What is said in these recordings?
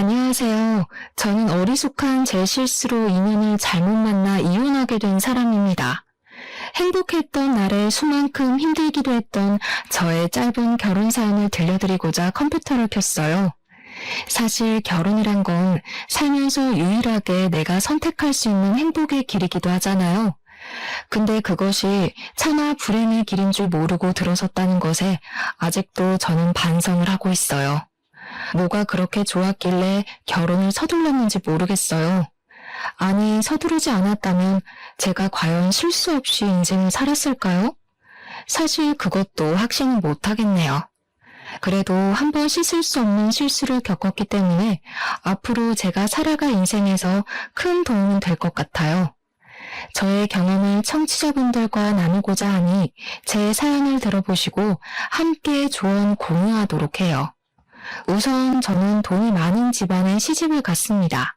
안녕하세요. 저는 어리숙한 제 실수로 인연을 잘못 만나 이혼하게 된 사람입니다. 행복했던 날에 수만큼 힘들기도 했던 저의 짧은 결혼 사연을 들려드리고자 컴퓨터를 켰어요. 사실 결혼이란 건 살면서 유일하게 내가 선택할 수 있는 행복의 길이기도 하잖아요. 근데 그것이 차마 불행의 길인 줄 모르고 들어섰다는 것에 아직도 저는 반성을 하고 있어요. 뭐가 그렇게 좋았길래 결혼을 서둘렀는지 모르겠어요. 아니, 서두르지 않았다면 제가 과연 실수 없이 인생을 살았을까요? 사실 그것도 확신은 못하겠네요. 그래도 한번 씻을 수 없는 실수를 겪었기 때문에 앞으로 제가 살아갈 인생에서 큰 도움은 될 것 같아요. 저의 경험을 청취자분들과 나누고자 하니 제 사연을 들어보시고 함께 조언 공유하도록 해요. 우선 저는 돈이 많은 집안에 시집을 갔습니다.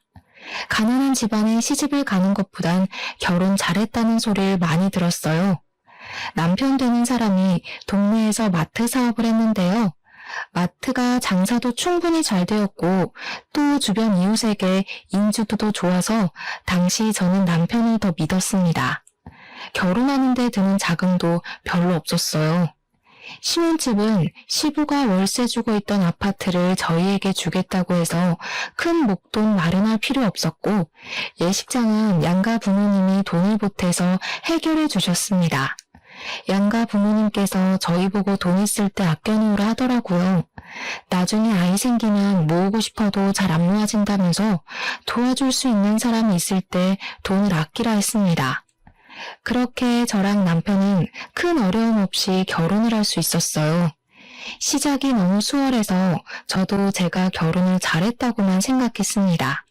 가난한 집안에 시집을 가는 것보단 결혼 잘했다는 소리를 많이 들었어요. 남편 되는 사람이 동네에서 마트 사업을 했는데요. 마트가 장사도 충분히 잘 되었고 또 주변 이웃에게 인지도도 좋아서 당시 저는 남편을 더 믿었습니다. 결혼하는 데 드는 자금도 별로 없었어요. 신혼집은 시부가 월세 주고 있던 아파트를 저희에게 주겠다고 해서 큰 목돈 마련할 필요 없었고 예식장은 양가 부모님이 돈을 보태서 해결해 주셨습니다. 양가 부모님께서 저희 보고 돈 있을 때 아껴놓으라 하더라고요. 나중에 아이 생기면 모으고 싶어도 잘 안 모아진다면서 도와줄 수 있는 사람이 있을 때 돈을 아끼라 했습니다. 그렇게 저랑 남편은 큰 어려움 없이 결혼을 할 수 있었어요. 시작이 너무 수월해서 저도 제가 결혼을 잘했다고만 생각했습니다.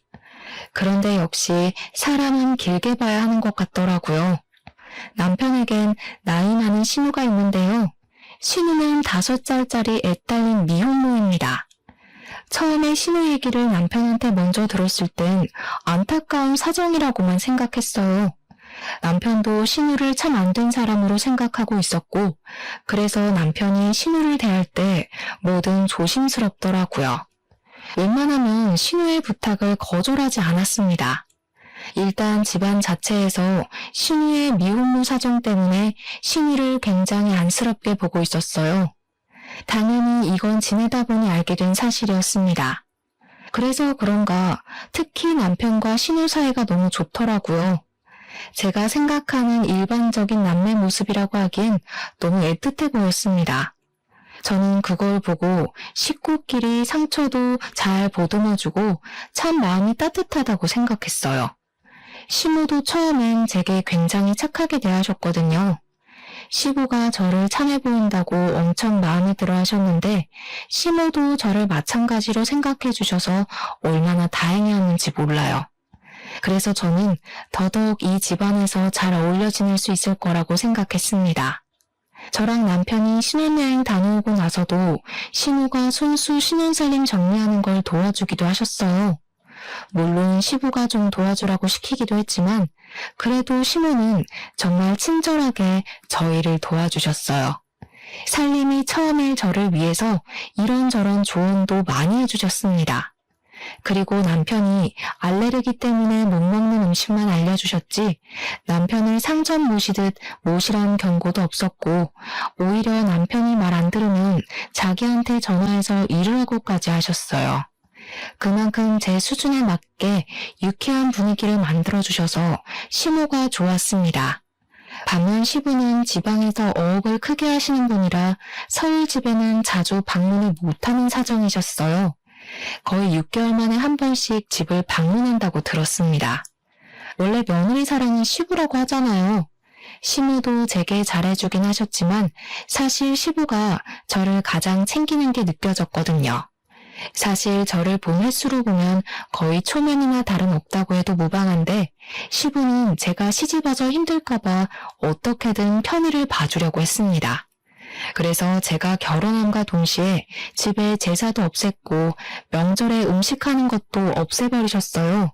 그런데 역시 사람은 길게 봐야 하는 것 같더라고요. 남편에겐 나이 많은 신우가 있는데요. 신우는 5살짜리 애 딸린 미혼모입니다. 처음에 신우 얘기를 남편한테 먼저 들었을 땐 안타까운 사정이라고만 생각했어요. 남편도 신우를 참 안 된 사람으로 생각하고 있었고 그래서 남편이 신우를 대할 때 뭐든 조심스럽더라고요. 웬만하면 신우의 부탁을 거절하지 않았습니다. 일단 집안 자체에서 신우의 미혼모 사정 때문에 신우를 굉장히 안쓰럽게 보고 있었어요. 당연히 이건 지내다 보니 알게 된 사실이었습니다. 그래서 그런가 특히 남편과 신우 사이가 너무 좋더라고요. 제가 생각하는 일반적인 남매 모습이라고 하기엔 너무 애틋해 보였습니다. 저는 그걸 보고 식구끼리 상처도 잘 보듬어주고 참 마음이 따뜻하다고 생각했어요. 시모도 처음엔 제게 굉장히 착하게 대하셨거든요. 시부가 저를 참해 보인다고 엄청 마음에 들어 하셨는데 시모도 저를 마찬가지로 생각해 주셔서 얼마나 다행이었는지 몰라요. 그래서 저는 더더욱 이 집안에서 잘 어울려 지낼 수 있을 거라고 생각했습니다. 저랑 남편이 신혼여행 다녀오고 나서도 신우가 손수 신혼살림 정리하는 걸 도와주기도 하셨어요. 물론 시부가 좀 도와주라고 시키기도 했지만 그래도 신우는 정말 친절하게 저희를 도와주셨어요. 살림이 처음에 저를 위해서 이런저런 조언도 많이 해주셨습니다. 그리고 남편이 알레르기 때문에 못 먹는 음식만 알려주셨지 남편을 상점 모시듯 모시라는 경고도 없었고 오히려 남편이 말 안 들으면 자기한테 전화해서 일을 하고까지 하셨어요. 그만큼 제 수준에 맞게 유쾌한 분위기를 만들어주셔서 시모가 좋았습니다. 반면 시부는 지방에서 어업을 크게 하시는 분이라 서울 집에는 자주 방문을 못하는 사정이셨어요. 거의 6개월 만에 한 번씩 집을 방문한다고 들었습니다. 원래 며느리 사랑은 시부라고 하잖아요. 시모도 제게 잘해주긴 하셨지만 사실 시부가 저를 가장 챙기는 게 느껴졌거든요. 사실 저를 본 횟수로 보면 거의 초면이나 다름없다고 해도 무방한데 시부는 제가 시집와서 힘들까봐 어떻게든 편의를 봐주려고 했습니다. 그래서 제가 결혼함과 동시에 집에 제사도 없앴고 명절에 음식하는 것도 없애버리셨어요.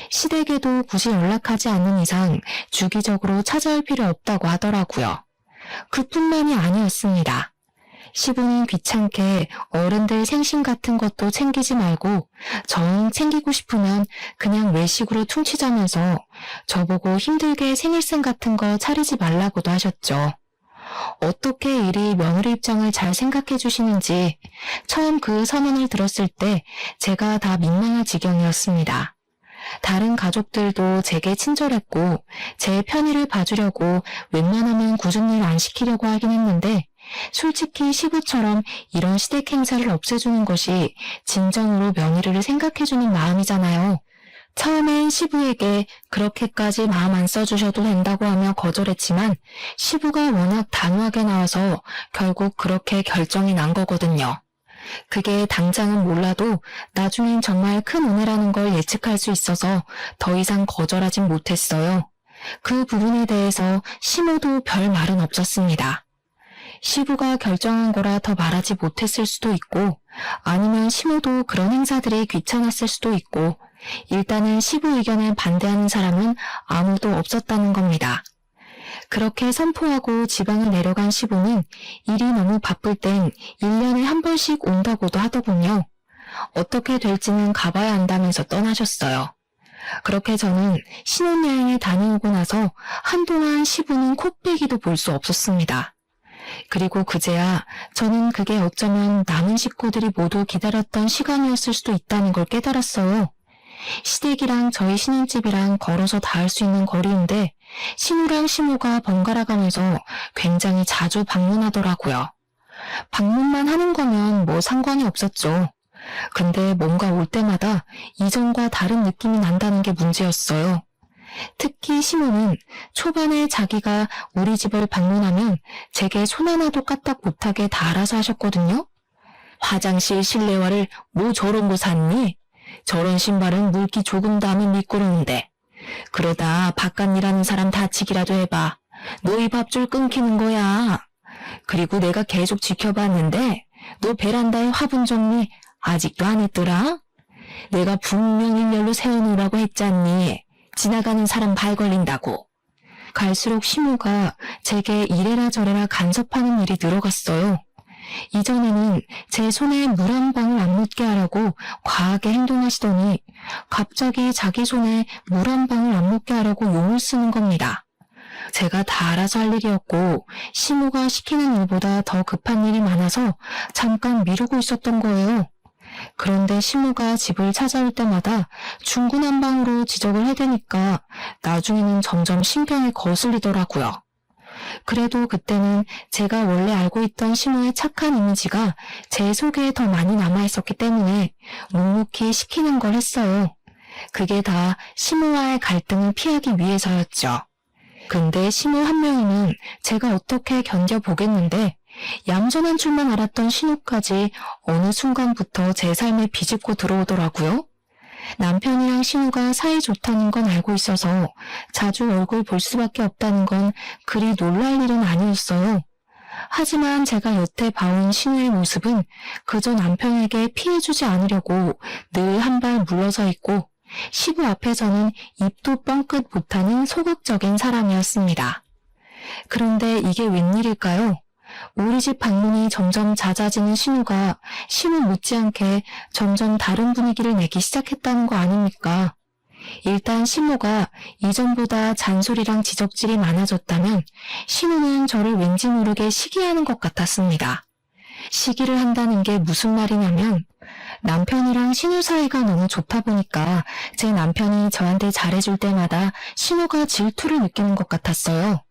시댁에도 굳이 연락하지 않는 이상 주기적으로 찾아올 필요 없다고 하더라고요. 그뿐만이 아니었습니다. 시부는 귀찮게 어른들 생신 같은 것도 챙기지 말고 정 챙기고 싶으면 그냥 외식으로 퉁치자면서 저보고 힘들게 생일상 같은 거 차리지 말라고도 하셨죠. 어떻게 이리 며느리 입장을 잘 생각해 주시는지 처음 그 선언을 들었을 때 제가 다 민망할 지경이었습니다. 다른 가족들도 제게 친절했고 제 편의를 봐주려고 웬만하면 굳은 일 안 시키려고 하긴 했는데 솔직히 시부처럼 이런 시댁 행사를 없애주는 것이 진정으로 며느리를 생각해주는 마음이잖아요. 처음엔 시부에게 그렇게까지 마음 안 써주셔도 된다고 하며 거절했지만 시부가 워낙 단호하게 나와서 결국 그렇게 결정이 난 거거든요. 그게 당장은 몰라도 나중엔 정말 큰 은혜라는 걸 예측할 수 있어서 더 이상 거절하진 못했어요. 그 부분에 대해서 시모도 별 말은 없었습니다. 시부가 결정한 거라 더 말하지 못했을 수도 있고 아니면 시모도 그런 행사들이 귀찮았을 수도 있고 일단은 시부 의견에 반대하는 사람은 아무도 없었다는 겁니다. 그렇게 선포하고 지방을 내려간 시부는 일이 너무 바쁠 땐 1년에 한 번씩 온다고도 하더군요. 어떻게 될지는 가봐야 한다면서 떠나셨어요. 그렇게 저는 신혼여행에 다녀오고 나서 한동안 시부는 코빼기도 볼 수 없었습니다. 그리고 그제야 저는 그게 어쩌면 남은 식구들이 모두 기다렸던 시간이었을 수도 있다는 걸 깨달았어요. 시댁이랑 저희 신혼집이랑 걸어서 닿을 수 있는 거리인데 신우랑 시모가 번갈아 가면서 굉장히 자주 방문하더라고요. 방문만 하는 거면 뭐 상관이 없었죠. 근데 뭔가 올 때마다 이전과 다른 느낌이 난다는 게 문제였어요. 특히 시모는 초반에 자기가 우리 집을 방문하면 제게 손 하나도 까딱 못하게 다 알아서 하셨거든요. 화장실 실내화를 뭐 저런 거 샀니? 저런 신발은 물기 조금 닿으면 미끄러운데. 그러다 바깥 일하는 사람 다치기라도 해봐. 너희 밥줄 끊기는 거야. 그리고 내가 계속 지켜봤는데 너 베란다에 화분 정리 아직도 안 했더라? 내가 분명 일렬로 세워놓으라고 했잖니. 지나가는 사람 발 걸린다고. 갈수록 시모가 제게 이래라 저래라 간섭하는 일이 늘어갔어요. 이전에는 제 손에 물 한 방울 안 묻게 하라고 과하게 행동하시더니 갑자기 자기 손에 물 한 방울 안 묻게 하라고 용을 쓰는 겁니다. 제가 다 알아서 할 일이었고 시모가 시키는 일보다 더 급한 일이 많아서 잠깐 미루고 있었던 거예요. 그런데 시모가 집을 찾아올 때마다 중구난방으로 지적을 해대니까 나중에는 점점 신경이 거슬리더라고요. 그래도 그때는 제가 원래 알고 있던 시모의 착한 이미지가 제 속에 더 많이 남아있었기 때문에 묵묵히 시키는 걸 했어요. 그게 다 시모와의 갈등을 피하기 위해서였죠. 근데 시모 한 명이면 제가 어떻게 견뎌보겠는데 얌전한 줄만 알았던 신우까지 어느 순간부터 제 삶에 비집고 들어오더라고요. 남편이랑 신우가 사이 좋다는 건 알고 있어서 자주 얼굴 볼 수밖에 없다는 건 그리 놀랄 일은 아니었어요. 하지만 제가 여태 봐온 신우의 모습은 그저 남편에게 피해주지 않으려고 늘 한 발 물러서 있고 시부 앞에서는 입도 뻥끗 못하는 소극적인 사람이었습니다. 그런데 이게 웬일일까요? 우리 집 방문이 점점 잦아지는 신우가 신우 못지않게 점점 다른 분위기를 내기 시작했다는 거 아닙니까? 일단 시모가 이전보다 잔소리랑 지적질이 많아졌다면 신우는 저를 왠지 모르게 시기하는 것 같았습니다. 시기를 한다는 게 무슨 말이냐면 남편이랑 신우 사이가 너무 좋다 보니까 제 남편이 저한테 잘해줄 때마다 신우가 질투를 느끼는 것 같았어요.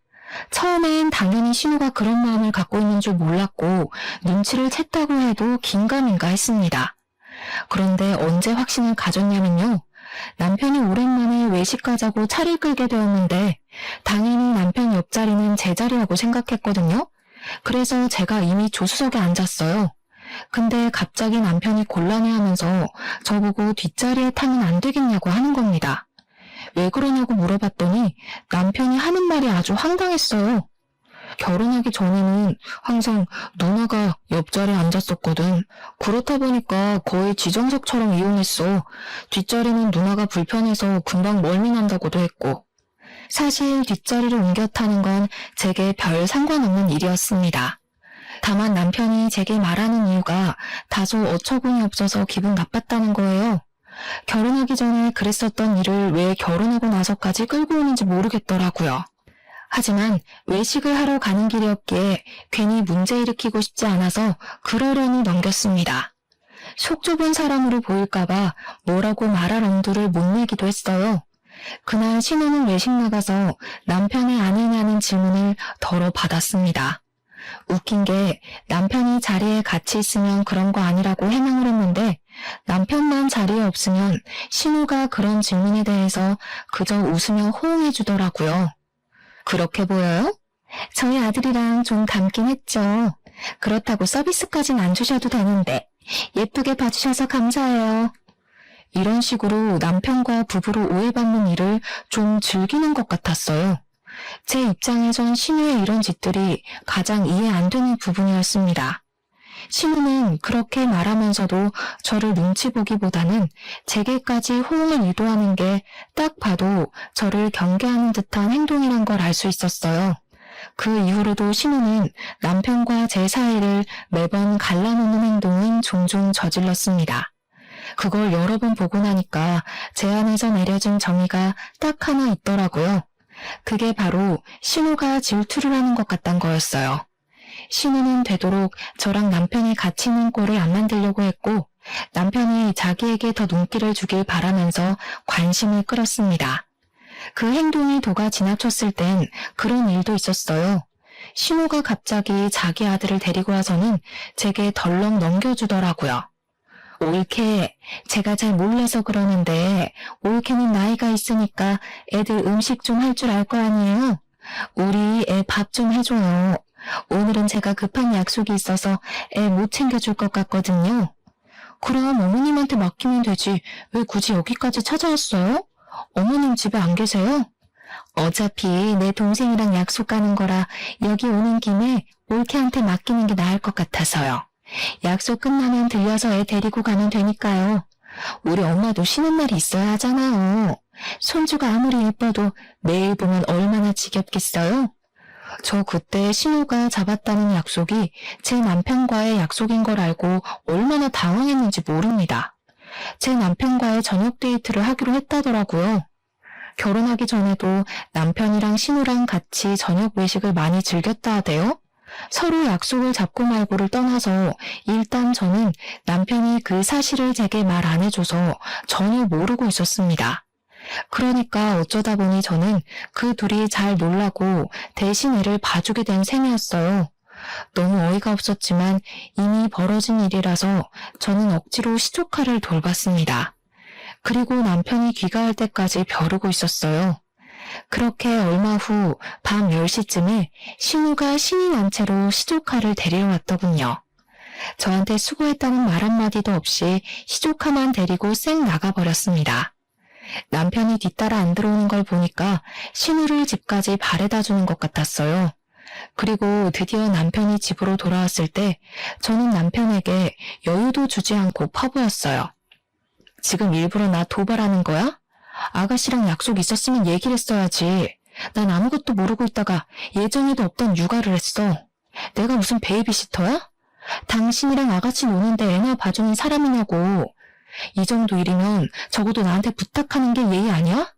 처음엔 당연히 신우가 그런 마음을 갖고 있는 줄 몰랐고 눈치를 챘다고 해도 긴가민가 했습니다. 그런데 언제 확신을 가졌냐면요. 남편이 오랜만에 외식 가자고 차를 끌게 되었는데 당연히 남편 옆자리는 제 자리라고 생각했거든요. 그래서 제가 이미 조수석에 앉았어요. 근데 갑자기 남편이 곤란해하면서 저보고 뒷자리에 타면 안 되겠냐고 하는 겁니다. 왜 그러냐고 물어봤더니 남편이 하는 말이 아주 황당했어요. 결혼하기 전에는 항상 누나가 옆자리에 앉았었거든. 그렇다 보니까 거의 지정석처럼 이용했어. 뒷자리는 누나가 불편해서 금방 멀미난다고도 했고. 사실 뒷자리를 옮겨 타는 건 제게 별 상관없는 일이었습니다. 다만 남편이 제게 말하는 이유가 다소 어처구니 없어서 기분 나빴다는 거예요. 결혼하기 전에 그랬었던 일을 왜 결혼하고 나서까지 끌고 오는지 모르겠더라고요. 하지만 외식을 하러 가는 길이었기에 괜히 문제 일으키고 싶지 않아서 그러려니 넘겼습니다. 속 좁은 사람으로 보일까봐 뭐라고 말할 엄두를 못 내기도 했어요. 그날 신우는 외식 나가서 남편의 아내냐는 질문을 덜어 받았습니다. 웃긴 게 남편이 자리에 같이 있으면 그런 거 아니라고 해명을 했는데 남편만 자리에 없으면 신우가 그런 질문에 대해서 그저 웃으며 호응해 주더라고요. 그렇게 보여요? 저희 아들이랑 좀 닮긴 했죠. 그렇다고 서비스까진 안 주셔도 되는데 예쁘게 봐주셔서 감사해요. 이런 식으로 남편과 부부로 오해받는 일을 좀 즐기는 것 같았어요. 제 입장에선 신우의 이런 짓들이 가장 이해 안 되는 부분이었습니다. 신우는 그렇게 말하면서도 저를 눈치 보기보다는 제게까지 호응을 유도하는 게 딱 봐도 저를 경계하는 듯한 행동이란 걸 알 수 있었어요. 그 이후로도 신우는 남편과 제 사이를 매번 갈라놓는 행동은 종종 저질렀습니다. 그걸 여러 번 보고 나니까 제 안에서 내려진 정의가 딱 하나 있더라고요. 그게 바로 신우가 질투를 하는 것 같단 거였어요. 신우는 되도록 저랑 남편이 같이 있는 꼴을 안 만들려고 했고 남편이 자기에게 더 눈길을 주길 바라면서 관심을 끌었습니다. 그 행동이 도가 지나쳤을 땐 그런 일도 있었어요. 신우가 갑자기 자기 아들을 데리고 와서는 제게 덜렁 넘겨주더라고요. 올케, 제가 잘 몰라서 그러는데 올케는 나이가 있으니까 애들 음식 좀 할 줄 알 거 아니에요? 우리 애 밥 좀 해줘요. 오늘은 제가 급한 약속이 있어서 애 못 챙겨줄 것 같거든요. 그럼 어머님한테 맡기면 되지. 왜 굳이 여기까지 찾아왔어요? 어머님 집에 안 계세요? 어차피 내 동생이랑 약속 가는 거라 여기 오는 김에 올케한테 맡기는 게 나을 것 같아서요. 약속 끝나면 들려서 애 데리고 가면 되니까요. 우리 엄마도 쉬는 날이 있어야 하잖아요. 손주가 아무리 예뻐도 매일 보면 얼마나 지겹겠어요? 저 그때 신우가 잡았다는 약속이 제 남편과의 약속인 걸 알고 얼마나 당황했는지 모릅니다. 제 남편과의 저녁 데이트를 하기로 했다더라고요. 결혼하기 전에도 남편이랑 신우랑 같이 저녁 외식을 많이 즐겼다 하대요. 서로 약속을 잡고 말고를 떠나서 일단 저는 남편이 그 사실을 제게 말 안 해줘서 전혀 모르고 있었습니다. 그러니까 어쩌다 보니 저는 그 둘이 잘 놀라고 대신 애를 봐주게 된 셈이었어요. 너무 어이가 없었지만 이미 벌어진 일이라서 저는 억지로 시조카를 돌봤습니다. 그리고 남편이 귀가할 때까지 벼르고 있었어요. 그렇게 얼마 후 밤 10시쯤에 신우가 신이 난 채로 시조카를 데리러 왔더군요. 저한테 수고했다는 말 한마디도 없이 시조카만 데리고 쌩 나가버렸습니다. 남편이 뒤따라 안 들어오는 걸 보니까 신우를 집까지 바래다 주는 것 같았어요. 그리고 드디어 남편이 집으로 돌아왔을 때 저는 남편에게 여유도 주지 않고 퍼부었어요. 지금 일부러 나 도발하는 거야? 아가씨랑 약속 있었으면 얘기를 했어야지. 난 아무것도 모르고 있다가 예정에도 없던 육아를 했어. 내가 무슨 베이비시터야? 당신이랑 아가씨 노는데 애나 봐주는 사람이냐고. 이 정도 일이면 적어도 나한테 부탁하는 게 예의 아니야?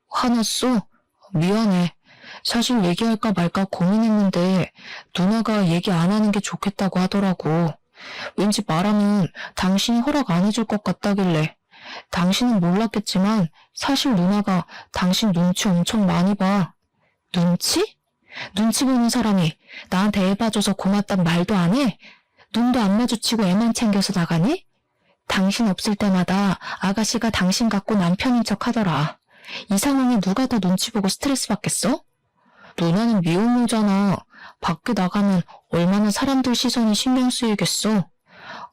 화났어? 미안해. 사실 얘기할까 말까 고민했는데 누나가 얘기 안 하는 게 좋겠다고 하더라고. 왠지 말하면 당신이 허락 안 해줄 것 같다길래. 당신은 몰랐겠지만 사실 누나가 당신 눈치 엄청 많이 봐. 눈치? 눈치 보는 사람이 나한테 애 봐줘서 고맙단 말도 안 해? 눈도 안 마주치고 애만 챙겨서 나가니? 당신 없을 때마다 아가씨가 당신 같고 남편인 척 하더라. 이 상황에 누가 더 눈치 보고 스트레스 받겠어? 누나는 미혼모잖아. 밖에 나가면 얼마나 사람들 시선이 신경 쓰이겠어.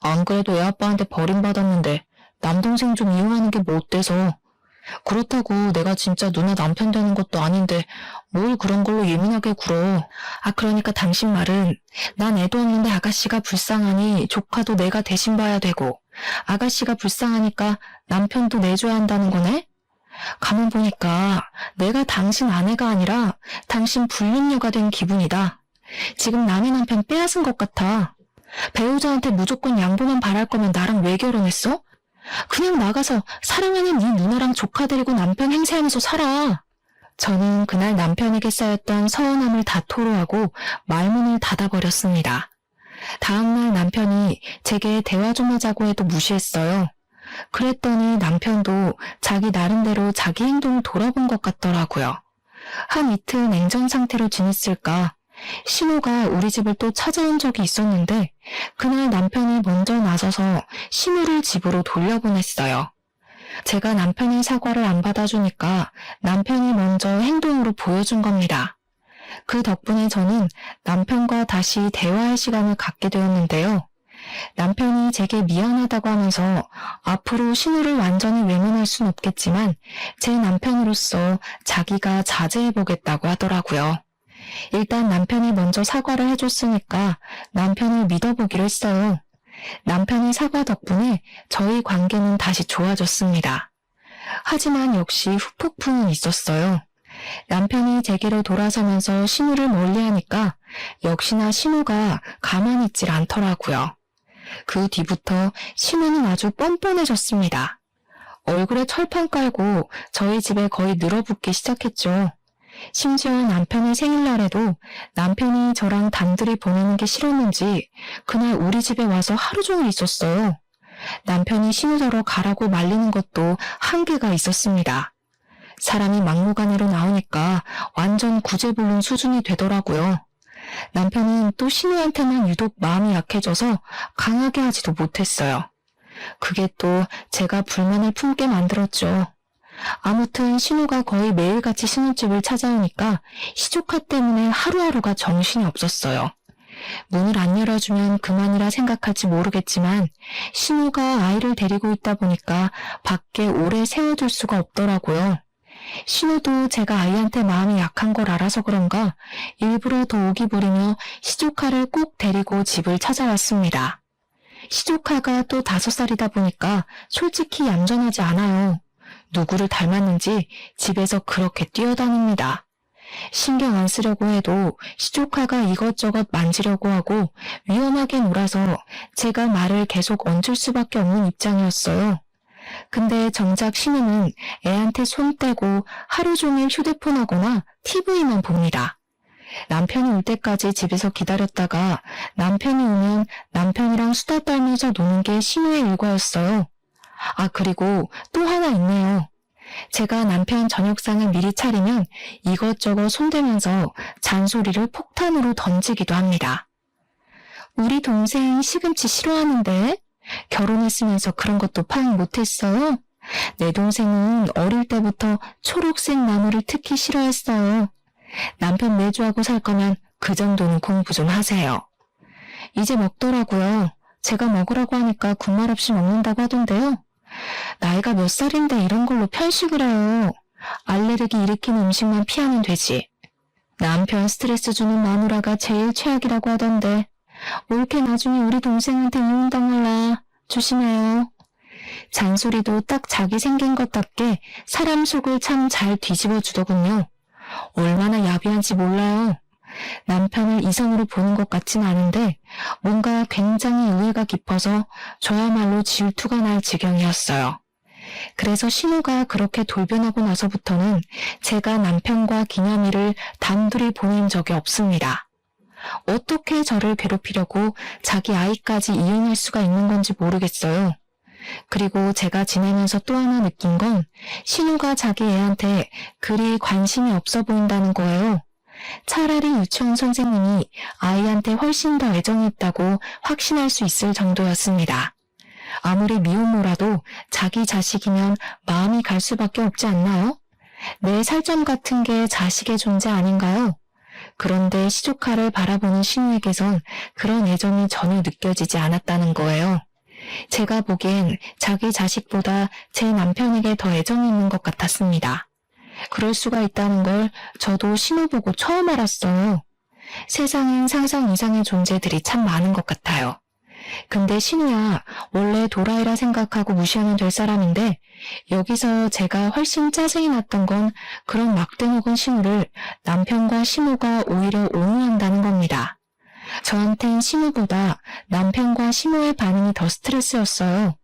안 그래도 애 아빠한테 버림받았는데 남동생 좀 이용하는 게 뭐 어때서. 그렇다고 내가 진짜 누나 남편 되는 것도 아닌데 뭘 그런 걸로 예민하게 굴어. 그러니까 당신 말은 난 애도 없는데 아가씨가 불쌍하니 조카도 내가 대신 봐야 되고 아가씨가 불쌍하니까 남편도 내줘야 한다는 거네? 가만 보니까 내가 당신 아내가 아니라 당신 불륜녀가 된 기분이다. 지금 남의 남편 빼앗은 것 같아. 배우자한테 무조건 양보만 바랄 거면 나랑 왜 결혼했어? 그냥 나가서 사랑하는 네 누나랑 조카 데리고 남편 행세하면서 살아. 저는 그날 남편에게 쌓였던 서운함을 다 토로하고 말문을 닫아버렸습니다. 다음날 남편이 제게 대화 좀 하자고 해도 무시했어요. 그랬더니 남편도 자기 나름대로 자기 행동을 돌아본 것 같더라고요. 한 이틀 냉전 상태로 지냈을까? 신우가 우리 집을 또 찾아온 적이 있었는데 그날 남편이 먼저 나서서 신우를 집으로 돌려보냈어요. 제가 남편의 사과를 안 받아주니까 남편이 먼저 행동으로 보여준 겁니다. 그 덕분에 저는 남편과 다시 대화할 시간을 갖게 되었는데요. 남편이 제게 미안하다고 하면서 앞으로 신우를 완전히 외면할 순 없겠지만 제 남편으로서 자기가 자제해보겠다고 하더라고요. 일단 남편이 먼저 사과를 해줬으니까 남편을 믿어보기로 했어요. 남편의 사과 덕분에 저희 관계는 다시 좋아졌습니다. 하지만 역시 후폭풍은 있었어요. 남편이 제게로 돌아서면서 신우를 멀리하니까 역시나 신우가 가만히 있질 않더라고요. 그 뒤부터 신우는 아주 뻔뻔해졌습니다. 얼굴에 철판 깔고 저희 집에 거의 늘어붙기 시작했죠. 심지어 남편의 생일날에도 남편이 저랑 단둘이 보내는 게 싫었는지 그날 우리 집에 와서 하루 종일 있었어요. 남편이 신우더러 가라고 말리는 것도 한계가 있었습니다. 사람이 막무가내로 나오니까 완전 구제불능 수준이 되더라고요. 남편은 또 신우한테만 유독 마음이 약해져서 강하게 하지도 못했어요. 그게 또 제가 불만을 품게 만들었죠. 아무튼 신우가 거의 매일같이 신우집을 찾아오니까 시조카 때문에 하루하루가 정신이 없었어요. 문을 안 열어주면 그만이라 생각할지 모르겠지만 신우가 아이를 데리고 있다 보니까 밖에 오래 세워둘 수가 없더라고요. 신우도 제가 아이한테 마음이 약한 걸 알아서 그런가 일부러 더 오기 부리며 시조카를 꼭 데리고 집을 찾아왔습니다. 시조카가 또 5살이다 보니까 솔직히 얌전하지 않아요. 누구를 닮았는지 집에서 그렇게 뛰어다닙니다. 신경 안 쓰려고 해도 시조카가 이것저것 만지려고 하고 위험하게 놀아서 제가 말을 계속 얹을 수밖에 없는 입장이었어요. 근데 정작 신우는 애한테 손 떼고 하루 종일 휴대폰 하거나 TV만 봅니다. 남편이 올 때까지 집에서 기다렸다가 남편이 오면 남편이랑 수다 떨면서 노는 게 신우의 일과였어요. 아, 그리고 또 하나 있네요. 제가 남편 저녁상을 미리 차리면 이것저것 손대면서 잔소리를 폭탄으로 던지기도 합니다. 우리 동생 시금치 싫어하는데? 결혼했으면서 그런 것도 파악 못했어요? 내 동생은 어릴 때부터 초록색 나무를 특히 싫어했어요. 남편 내조하고 살 거면 그 정도는 공부 좀 하세요. 이제 먹더라고요. 제가 먹으라고 하니까 군말 없이 먹는다고 하던데요. 나이가 몇 살인데 이런 걸로 편식을 해요. 알레르기 일으키는 음식만 피하면 되지. 남편 스트레스 주는 마누라가 제일 최악이라고 하던데 올케 나중에 우리 동생한테 이혼당할라. 조심해요. 잔소리도 딱 자기 생긴 것답게 사람 속을 참 잘 뒤집어 주더군요. 얼마나 야비한지 몰라요. 남편을 이성으로 보는 것 같진 않은데 뭔가 굉장히 의외가 깊어서 저야말로 질투가 날 지경이었어요. 그래서 신우가 그렇게 돌변하고 나서부터는 제가 남편과 기념일을 단둘이 보낸 적이 없습니다. 어떻게 저를 괴롭히려고 자기 아이까지 이용할 수가 있는 건지 모르겠어요. 그리고 제가 지내면서 또 하나 느낀 건 신우가 자기 애한테 그리 관심이 없어 보인다는 거예요. 차라리 유치원 선생님이 아이한테 훨씬 더 애정이 있다고 확신할 수 있을 정도였습니다. 아무리 미혼모라도 자기 자식이면 마음이 갈 수밖에 없지 않나요? 내 살점 같은 게 자식의 존재 아닌가요? 그런데 시조카를 바라보는 신우에게선 그런 애정이 전혀 느껴지지 않았다는 거예요. 제가 보기엔 자기 자식보다 제 남편에게 더 애정이 있는 것 같았습니다. 그럴 수가 있다는 걸 저도 신우 보고 처음 알았어요. 세상엔 상상 이상의 존재들이 참 많은 것 같아요. 근데 신우야, 원래 도라이라 생각하고 무시하면 될 사람인데 여기서 제가 훨씬 짜증이 났던 건 그런 막대먹은 신우를 남편과 시모가 오히려 옹호한다는 겁니다. 저한텐 시모보다 남편과 시모의 반응이 더 스트레스였어요.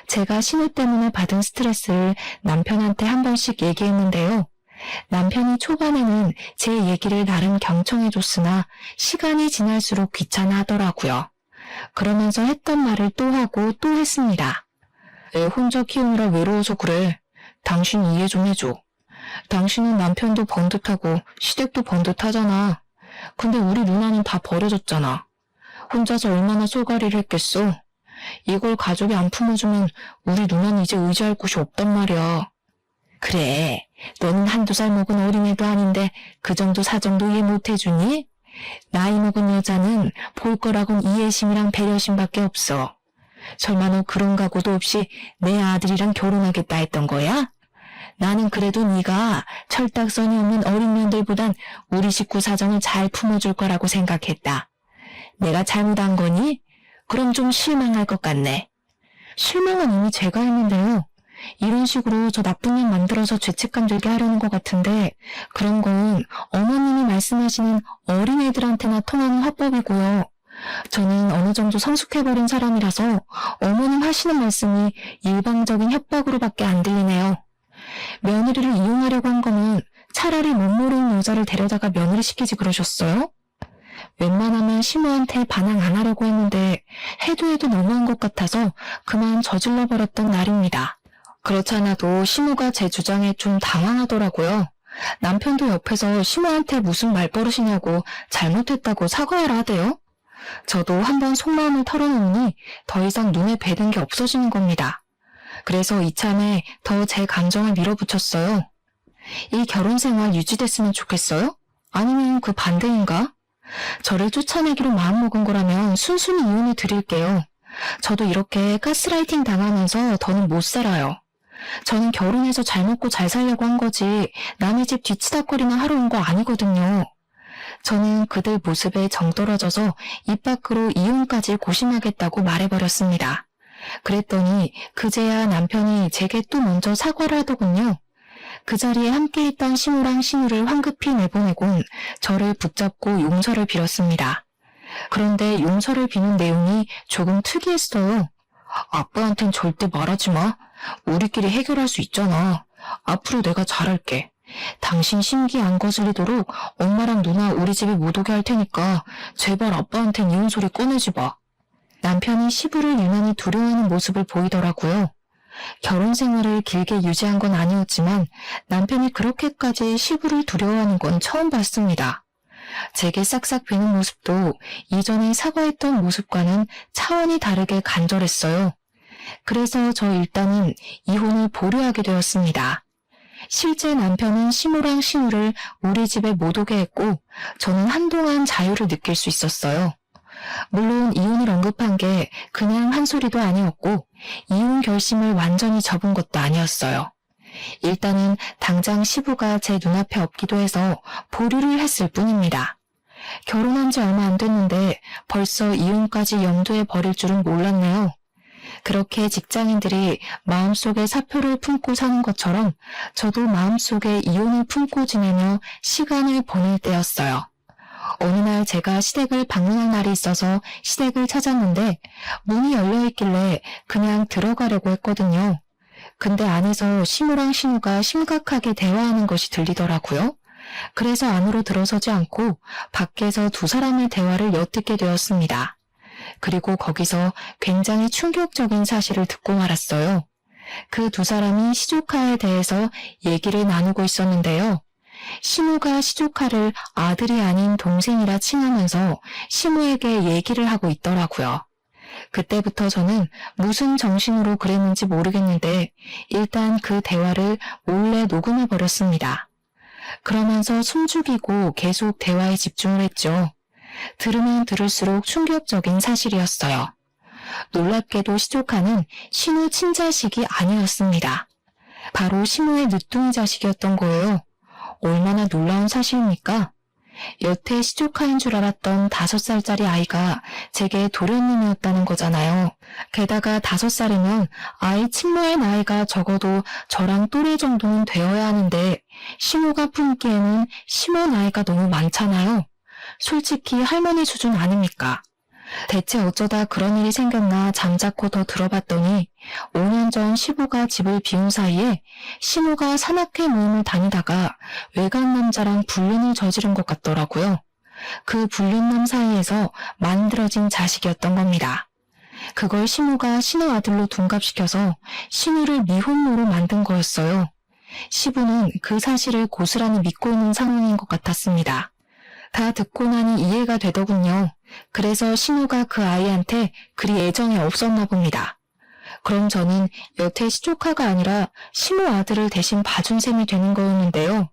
제가 시모 때문에 받은 스트레스를 남편한테 한 번씩 얘기했는데요. 남편이 초반에는 제 얘기를 나름 경청해줬으나 시간이 지날수록 귀찮아하더라고요. 그러면서 했던 말을 또 하고 또 했습니다. 애 혼자 키우느라 외로워서 그래. 당신 이해 좀 해줘. 당신은 남편도 번듯하고 시댁도 번듯하잖아. 근데 우리 누나는 다 버려졌잖아. 혼자서 얼마나 쏘가리를 했겠어. 이걸 가족이 안 품어주면 우리 누나는 이제 의지할 곳이 없단 말이야. 그래, 너는 한두 살 먹은 어린애도 아닌데 그 정도 사정도 이해 못해주니? 나이 먹은 여자는 볼 거라곤 이해심이랑 배려심밖에 없어. 설마 너 그런 각오도 없이 내 아들이랑 결혼하겠다 했던 거야? 나는 그래도 네가 철딱서니 없는 어린 년들보단 우리 식구 사정을 잘 품어줄 거라고 생각했다. 내가 잘못한 거니? 그럼 좀 실망할 것 같네. 실망은 이미 제가 했는데요. 이런 식으로 저 나쁜 일 만들어서 죄책감 들게 하려는 것 같은데 그런 건 어머님이 말씀하시는 어린애들한테나 통하는 화법이고요. 저는 어느 정도 성숙해버린 사람이라서 어머님 하시는 말씀이 일방적인 협박으로밖에 안 들리네요. 며느리를 이용하려고 한 거면 차라리 못 모르는 여자를 데려다가 며느리 시키지 그러셨어요? 웬만하면 시모한테 반항 안 하려고 했는데 해도 너무한 것 같아서 그만 저질러버렸던 날입니다. 그렇지 않아도 시모가 제 주장에 좀 당황하더라고요. 남편도 옆에서 시모한테 무슨 말버릇이냐고 잘못했다고 사과하라 하대요. 저도 한번 속마음을 털어놓으니 더 이상 눈에 뵈는 게 없어지는 겁니다. 그래서 이참에 더 제 감정을 밀어붙였어요. 이 결혼 생활 유지됐으면 좋겠어요? 아니면 그 반대인가? 저를 쫓아내기로 마음먹은 거라면 순순히 이혼해 드릴게요. 저도 이렇게 가스라이팅 당하면서 더는 못 살아요. 저는 결혼해서 잘 먹고 잘 살려고 한 거지 남의 집 뒤치다거리나 하러 온 거 아니거든요. 저는 그들 모습에 정떨어져서 입 밖으로 이혼까지 고심하겠다고 말해버렸습니다. 그랬더니 그제야 남편이 제게 또 먼저 사과를 하더군요. 그 자리에 함께했던 시모랑 신우를 황급히 내보내곤 저를 붙잡고 용서를 빌었습니다. 그런데 용서를 비는 내용이 조금 특이했어요. 아빠한텐 절대 말하지 마. 우리끼리 해결할 수 있잖아. 앞으로 내가 잘할게. 당신 심기 안 거슬리도록 엄마랑 누나 우리 집에 못 오게 할 테니까 제발 아빠한텐 이혼 소리 꺼내지 마. 남편이 시부를 유난히 두려워하는 모습을 보이더라고요. 결혼 생활을 길게 유지한 건 아니었지만 남편이 그렇게까지 시부를 두려워하는 건 처음 봤습니다. 제게 싹싹 비는 모습도 이전에 사과했던 모습과는 차원이 다르게 간절했어요. 그래서 저 일단은 이혼을 보류하게 되었습니다. 실제 남편은 시모랑 신우를 우리 집에 못 오게 했고 저는 한동안 자유를 느낄 수 있었어요. 물론 이혼을 언급한 게 그냥 한 소리도 아니었고 이혼 결심을 완전히 접은 것도 아니었어요. 일단은 당장 시부가 제 눈앞에 없기도 해서 보류를 했을 뿐입니다. 결혼한 지 얼마 안 됐는데 벌써 이혼까지 염두에 버릴 줄은 몰랐네요. 그렇게 직장인들이 마음속에 사표를 품고 사는 것처럼 저도 마음속에 이혼을 품고 지내며 시간을 보낼 때였어요. 어느 날 제가 시댁을 방문할 날이 있어서 시댁을 찾았는데 문이 열려있길래 그냥 들어가려고 했거든요. 근데 안에서 시모랑 신우가 심각하게 대화하는 것이 들리더라고요. 그래서 안으로 들어서지 않고 밖에서 두 사람의 대화를 엿듣게 되었습니다. 그리고 거기서 굉장히 충격적인 사실을 듣고 말았어요. 그 두 사람이 시조카에 대해서 얘기를 나누고 있었는데요. 시모가 시조카를 아들이 아닌 동생이라 칭하면서 시모에게 얘기를 하고 있더라고요. 그때부터 저는 무슨 정신으로 그랬는지 모르겠는데 일단 그 대화를 몰래 녹음해버렸습니다. 그러면서 숨죽이고 계속 대화에 집중을 했죠. 들으면 들을수록 충격적인 사실이었어요. 놀랍게도 시조카는 신우 친자식이 아니었습니다. 바로 시모의 늦둥이 자식이었던 거예요. 얼마나 놀라운 사실입니까? 여태 시조카인 줄 알았던 5살짜리 아이가 제게 도련님이었다는 거잖아요. 게다가 5살이면 아이 친모의 나이가 적어도 저랑 또래 정도는 되어야 하는데 시모가 품기에는 시모 나이가 너무 많잖아요. 솔직히 할머니 수준 아닙니까? 대체 어쩌다 그런 일이 생겼나 잠자코 더 들어봤더니 5년 전 시부가 집을 비운 사이에 시모가 산악회 모임을 다니다가 외간 남자랑 불륜을 저지른 것 같더라고요. 그 불륜남 사이에서 만들어진 자식이었던 겁니다. 그걸 시모가 신우 아들로 둔갑시켜서 신우를 미혼모로 만든 거였어요. 시부는 그 사실을 고스란히 믿고 있는 상황인 것 같았습니다. 다 듣고 나니 이해가 되더군요. 그래서 신우가 그 아이한테 그리 애정이 없었나 봅니다. 그럼 저는 여태 시조카가 아니라 시모 아들을 대신 봐준 셈이 되는 거였는데요.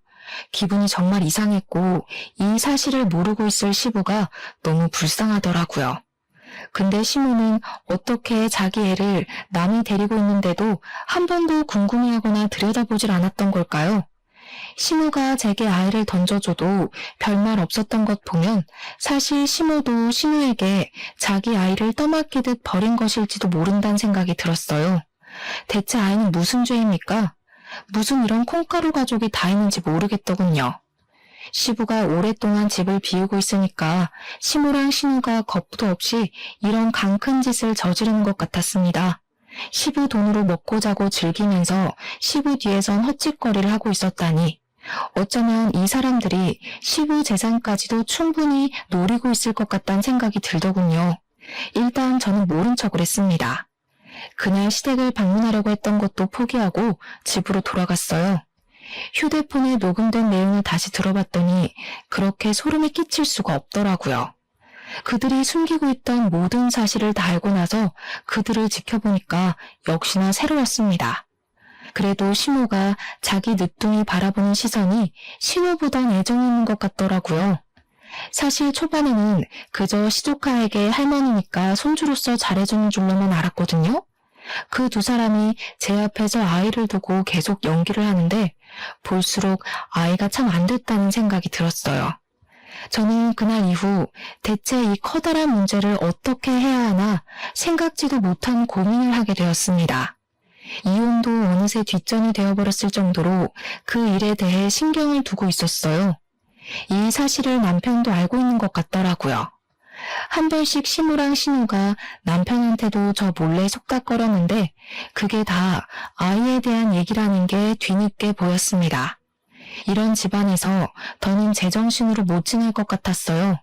기분이 정말 이상했고 이 사실을 모르고 있을 시부가 너무 불쌍하더라고요. 근데 시모는 어떻게 자기 애를 남이 데리고 있는데도 한 번도 궁금해하거나 들여다보질 않았던 걸까요? 시모가 제게 아이를 던져줘도 별말 없었던 것 보면 사실 시모도 신우에게 자기 아이를 떠맡기듯 버린 것일지도 모른다는 생각이 들었어요. 대체 아이는 무슨 죄입니까? 무슨 이런 콩가루 가족이 다 있는지 모르겠더군요. 시부가 오랫동안 집을 비우고 있으니까 시모랑 신우가 겁도 없이 이런 강큰 짓을 저지르는 것 같았습니다. 시부 돈으로 먹고 자고 즐기면서 시부 뒤에선 헛짓거리를 하고 있었다니 어쩌면 이 사람들이 시부 재산까지도 충분히 노리고 있을 것 같다는 생각이 들더군요. 일단 저는 모른 척을 했습니다. 그날 시댁을 방문하려고 했던 것도 포기하고 집으로 돌아갔어요. 휴대폰에 녹음된 내용을 다시 들어봤더니 그렇게 소름이 끼칠 수가 없더라고요. 그들이 숨기고 있던 모든 사실을 다 알고 나서 그들을 지켜보니까 역시나 새로웠습니다. 그래도 시모가 자기 늦둥이 바라보는 시선이 신우보단 애정이 있는 것 같더라고요. 사실 초반에는 그저 시조카에게 할머니니까 손주로서 잘해주는 줄로만 알았거든요. 그 두 사람이 제 앞에서 아이를 두고 계속 연기를 하는데 볼수록 아이가 참 안 됐다는 생각이 들었어요. 저는 그날 이후 대체 이 커다란 문제를 어떻게 해야 하나 생각지도 못한 고민을 하게 되었습니다. 이혼도 어느새 뒷전이 되어버렸을 정도로 그 일에 대해 신경을 두고 있었어요. 이 사실을 남편도 알고 있는 것 같더라고요. 한 번씩 시모랑 신우가 남편한테도 저 몰래 속닥거렸는데 그게 다 아이에 대한 얘기라는 게 뒤늦게 보였습니다. 이런 집안에서 더는 제정신으로 못 지낼 것 같았어요.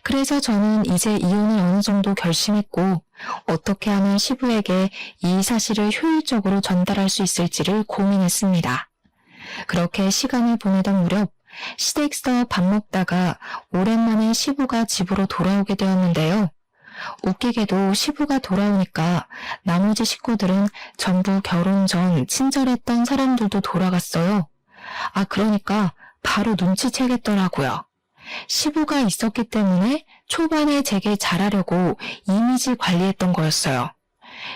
그래서 저는 이제 이혼을 어느 정도 결심했고 어떻게 하면 시부에게 이 사실을 효율적으로 전달할 수 있을지를 고민했습니다. 그렇게 시간을 보내던 무렵 시댁에서 밥 먹다가 오랜만에 시부가 집으로 돌아오게 되었는데요. 웃기게도 시부가 돌아오니까 나머지 식구들은 전부 결혼 전 친절했던 사람들도 돌아갔어요. 그러니까 바로 눈치채겠더라고요. 시부가 있었기 때문에 초반에 제게 잘하려고 이미지 관리했던 거였어요.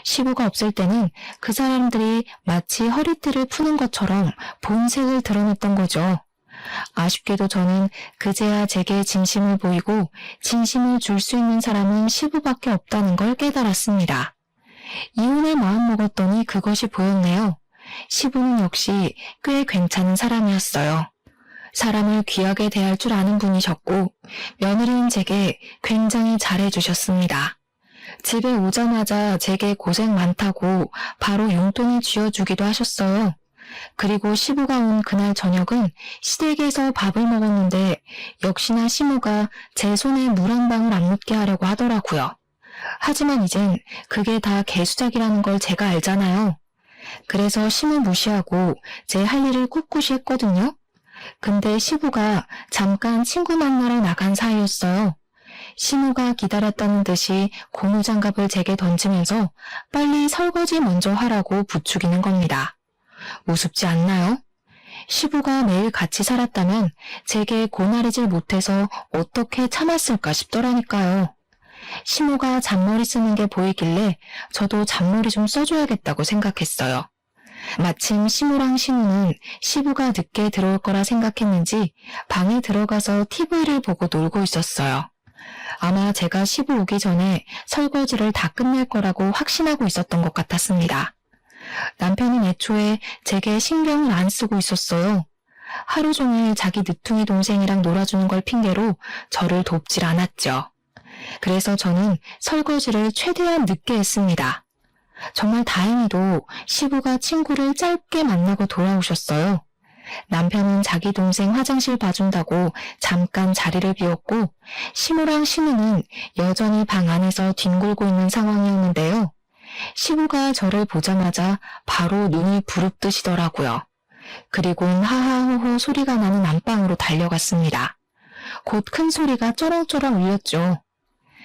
시부가 없을 때는 그 사람들이 마치 허리띠를 푸는 것처럼 본색을 드러냈던 거죠. 아쉽게도 저는 그제야 제게 진심을 보이고 진심을 줄 수 있는 사람은 시부밖에 없다는 걸 깨달았습니다. 이혼을 마음먹었더니 그것이 보였네요. 시부는 역시 꽤 괜찮은 사람이었어요. 사람을 귀하게 대할 줄 아는 분이셨고 며느리인 제게 굉장히 잘해주셨습니다. 집에 오자마자 제게 고생 많다고 바로 용돈을 쥐어주기도 하셨어요. 그리고 시부가 온 그날 저녁은 시댁에서 밥을 먹었는데 역시나 시모가 제 손에 물 한 방울 안 묻게 하려고 하더라고요. 하지만 이젠 그게 다 개수작이라는 걸 제가 알잖아요. 그래서 시모 무시하고 제 할 일을 꿋꿋이 했거든요. 근데 시부가 잠깐 친구 만나러 나간 사이였어요. 시모가 기다렸다는 듯이 고무장갑을 제게 던지면서 빨리 설거지 먼저 하라고 부추기는 겁니다. 우습지 않나요? 시부가 매일 같이 살았다면 제게 고나리질 못해서 어떻게 참았을까 싶더라니까요. 시모가 잔머리 쓰는 게 보이길래 저도 잔머리 좀 써줘야겠다고 생각했어요. 마침 시무랑 신우는 시부가 늦게 들어올 거라 생각했는지 방에 들어가서 TV를 보고 놀고 있었어요. 아마 제가 시부 오기 전에 설거지를 다 끝낼 거라고 확신하고 있었던 것 같았습니다. 남편은 애초에 제게 신경을 안 쓰고 있었어요. 하루 종일 자기 늦둥이 동생이랑 놀아주는 걸 핑계로 저를 돕질 않았죠. 그래서 저는 설거지를 최대한 늦게 했습니다. 정말 다행히도 시부가 친구를 짧게 만나고 돌아오셨어요. 남편은 자기 동생 화장실 봐준다고 잠깐 자리를 비웠고 시무랑 신우는 여전히 방 안에서 뒹굴고 있는 상황이었는데요. 시부가 저를 보자마자 바로 눈이 부릅뜨시더라고요. 그리고는 하하호호 소리가 나는 안방으로 달려갔습니다. 곧 큰 소리가 쩌렁쩌렁 울렸죠.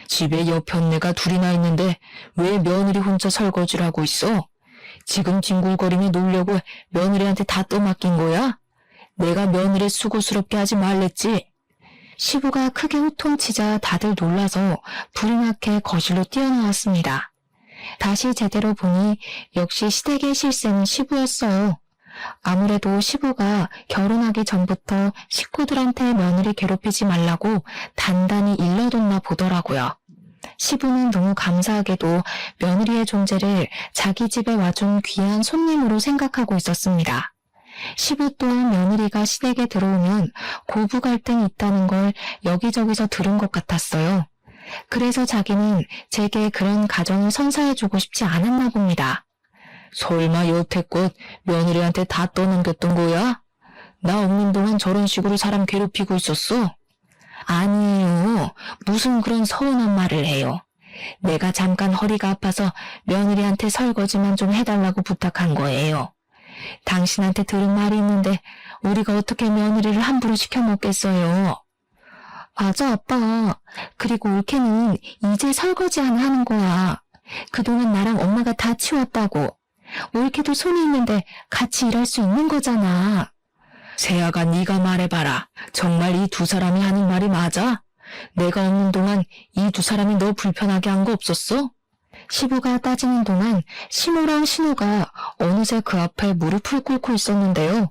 집에 여편네가 둘이나 있는데 왜 며느리 혼자 설거지를 하고 있어? 지금 뒹굴거리며 놀려고 며느리한테 다 떠맡긴 거야? 내가 며느리 수고스럽게 하지 말랬지? 시부가 크게 호통치자 다들 놀라서 불이 나게 거실로 뛰어나왔습니다. 다시 제대로 보니 역시 시댁의 실세는 시부였어요. 아무래도 시부가 결혼하기 전부터 식구들한테 며느리 괴롭히지 말라고 단단히 일러뒀나 보더라고요. 시부는 너무 감사하게도 며느리의 존재를 자기 집에 와준 귀한 손님으로 생각하고 있었습니다. 시부 또한 며느리가 시댁에 들어오면 고부 갈등이 있다는 걸 여기저기서 들은 것 같았어요. 그래서 자기는 제게 그런 가정을 선사해주고 싶지 않았나 봅니다. 설마 여태껏 며느리한테 다 떠넘겼던 거야? 나 없는 동안 저런 식으로 사람 괴롭히고 있었어? 아니에요. 무슨 그런 서운한 말을 해요. 내가 잠깐 허리가 아파서 며느리한테 설거지만 좀 해달라고 부탁한 거예요. 당신한테 들은 말이 있는데 우리가 어떻게 며느리를 함부로 시켜먹겠어요. 맞아, 아빠. 그리고 올케는 이제 설거지 안 하는 거야. 그동안 나랑 엄마가 다 치웠다고. 올케도 손이 있는데 같이 일할 수 있는 거잖아. 세아가 네가 말해봐라. 정말 이 두 사람이 하는 말이 맞아? 내가 없는 동안 이 두 사람이 너 불편하게 한 거 없었어? 시부가 따지는 동안 시모랑 신우가 어느새 그 앞에 무릎을 꿇고 있었는데요.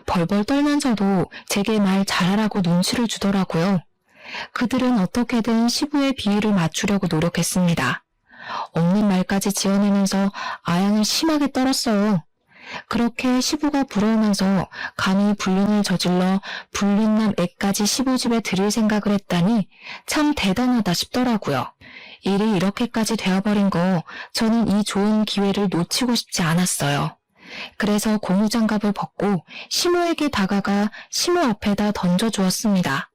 벌벌 떨면서도 제게 말 잘하라고 눈치를 주더라고요. 그들은 어떻게든 시부의 비위를 맞추려고 노력했습니다. 없는 말까지 지어내면서 아양을 심하게 떨었어요. 그렇게 시부가 부러우면서 감히 불륜을 저질러 불륜남 애까지 시부 집에 들일 생각을 했다니 참 대단하다 싶더라고요. 일이 이렇게까지 되어버린 거 저는 이 좋은 기회를 놓치고 싶지 않았어요. 그래서 고무장갑을 벗고 시모에게 다가가 시모 앞에다 던져주었습니다.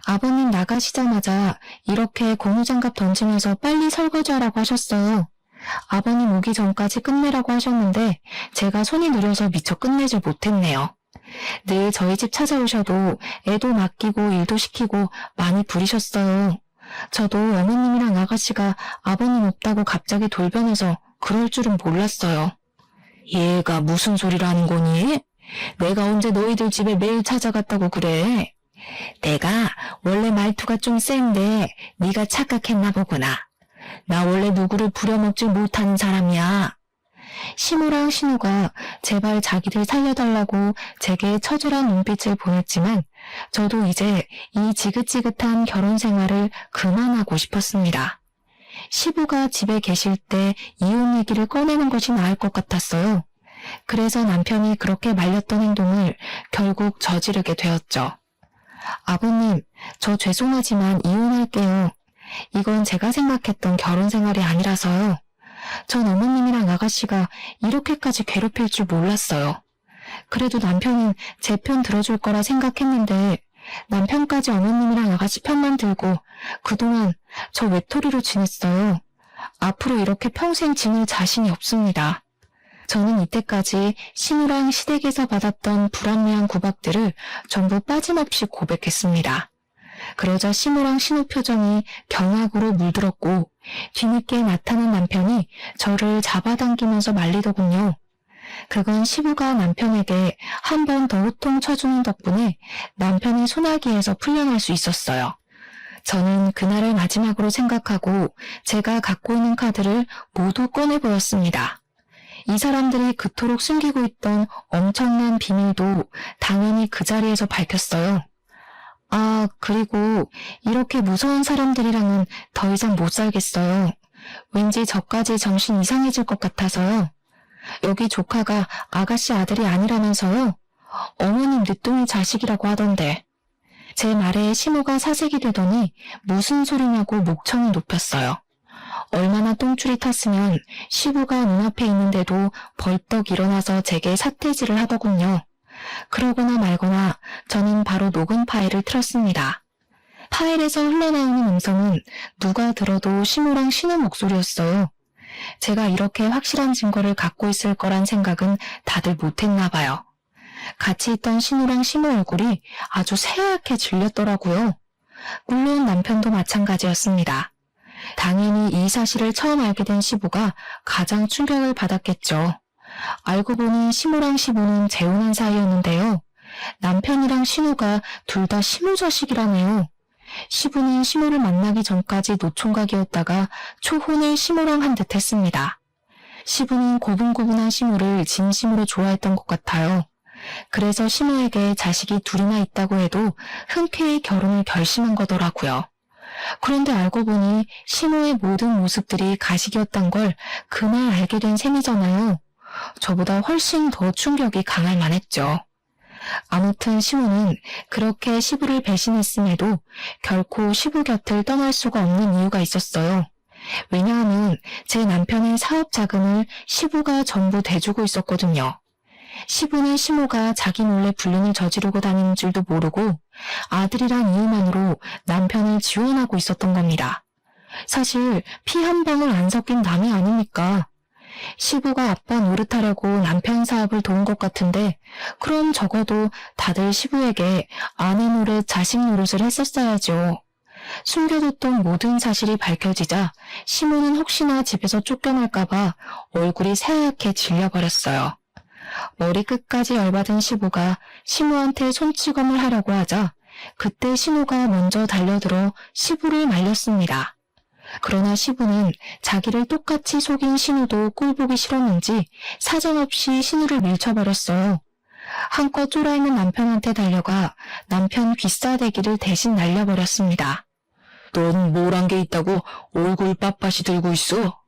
아버님 나가시자마자 이렇게 고무장갑 던지면서 빨리 설거지하라고 하셨어요. 아버님 오기 전까지 끝내라고 하셨는데 제가 손이 느려서 미처 끝내질 못했네요. 늘 저희 집 찾아오셔도 애도 맡기고 일도 시키고 많이 부리셨어요. 저도 어머님이랑 아가씨가 아버님 없다고 갑자기 돌변해서 그럴 줄은 몰랐어요. 얘가 무슨 소리를 하는 거니? 내가 언제 너희들 집에 매일 찾아갔다고 그래? 내가 원래 말투가 좀 센데 네가 착각했나 보구나. 나 원래 누구를 부려먹지 못하는 사람이야. 시모랑 신우가 제발 자기들 살려달라고 제게 처절한 눈빛을 보냈지만 저도 이제 이 지긋지긋한 결혼 생활을 그만하고 싶었습니다. 시부가 집에 계실 때 이혼 얘기를 꺼내는 것이 나을 것 같았어요. 그래서 남편이 그렇게 말렸던 행동을 결국 저지르게 되었죠. 아버님, 저 죄송하지만 이혼할게요. 이건 제가 생각했던 결혼 생활이 아니라서요. 전 어머님이랑 아가씨가 이렇게까지 괴롭힐 줄 몰랐어요. 그래도 남편은 제 편 들어줄 거라 생각했는데 남편까지 어머님이랑 아가씨 편만 들고 그동안 저 외톨이로 지냈어요. 앞으로 이렇게 평생 지낼 자신이 없습니다. 저는 이때까지 신우랑 시댁에서 받았던 불합리한 구박들을 전부 빠짐없이 고백했습니다. 그러자 시모랑 신우 표정이 경악으로 물들었고 뒤늦게 나타난 남편이 저를 잡아당기면서 말리더군요. 그건 시부가 남편에게 한 번 더 호통 쳐주는 덕분에 남편이 소나기에서 풀려날 수 있었어요. 저는 그날을 마지막으로 생각하고 제가 갖고 있는 카드를 모두 꺼내보였습니다. 이 사람들이 그토록 숨기고 있던 엄청난 비밀도 당연히 그 자리에서 밝혔어요. 아, 그리고 이렇게 무서운 사람들이랑은 더 이상 못 살겠어요. 왠지 저까지 정신 이상해질 것 같아서요. 여기 조카가 아가씨 아들이 아니라면서요. 어머님 늦둥이 자식이라고 하던데. 제 말에 시모가 사색이 되더니 무슨 소리냐고 목청을 높였어요. 얼마나 똥줄이 탔으면 시부가 눈앞에 있는데도 벌떡 일어나서 제게 삿대질을 하더군요. 그러거나 말거나 저는 바로 녹음 파일을 틀었습니다. 파일에서 흘러나오는 음성은 누가 들어도 시모랑 신우 목소리였어요. 제가 이렇게 확실한 증거를 갖고 있을 거란 생각은 다들 못했나 봐요. 같이 있던 신우랑 시모 얼굴이 아주 새하얗게 질렸더라고요. 물론 남편도 마찬가지였습니다. 당연히 이 사실을 처음 알게 된 시부가 가장 충격을 받았겠죠. 알고 보니 시모랑 시부는 재혼한 사이였는데요. 남편이랑 신우가 둘 다 시모 자식이라네요. 시부는 시모를 만나기 전까지 노총각이었다가 초혼을 시모랑 한 듯 했습니다. 시부는 고분고분한 시모를 진심으로 좋아했던 것 같아요. 그래서 시모에게 자식이 둘이나 있다고 해도 흔쾌히 결혼을 결심한 거더라고요. 그런데 알고 보니 시모의 모든 모습들이 가식이었단 걸 그날 알게 된 셈이잖아요. 저보다 훨씬 더 충격이 강할 만했죠. 아무튼 시모는 그렇게 시부를 배신했음에도 결코 시부 곁을 떠날 수가 없는 이유가 있었어요. 왜냐하면 제 남편의 사업 자금을 시부가 전부 대주고 있었거든요. 시부는 시모가 자기 몰래 불륜을 저지르고 다니는 줄도 모르고 아들이란 이유만으로 남편을 지원하고 있었던 겁니다. 사실 피 한 방울 안 섞인 남이 아닙니까? 시부가 아빠 노릇하려고 남편 사업을 도운 것 같은데 그럼 적어도 다들 시부에게 아내 노릇, 자식 노릇을 했었어야죠. 숨겨뒀던 모든 사실이 밝혀지자 시모는 혹시나 집에서 쫓겨날까봐 얼굴이 새하얗게 질려버렸어요. 머리끝까지 열받은 시부가 시모한테 손찌검을 하려고 하자 그때 시모가 먼저 달려들어 시부를 말렸습니다. 그러나 시부는 자기를 똑같이 속인 신우도 꼴보기 싫었는지 사정없이 신우를 밀쳐버렸어요. 한껏 쫄아있는 남편한테 달려가 남편 귀싸대기를 대신 날려버렸습니다. 넌 뭘 한 게 있다고 얼굴 빳빳이 들고 있어?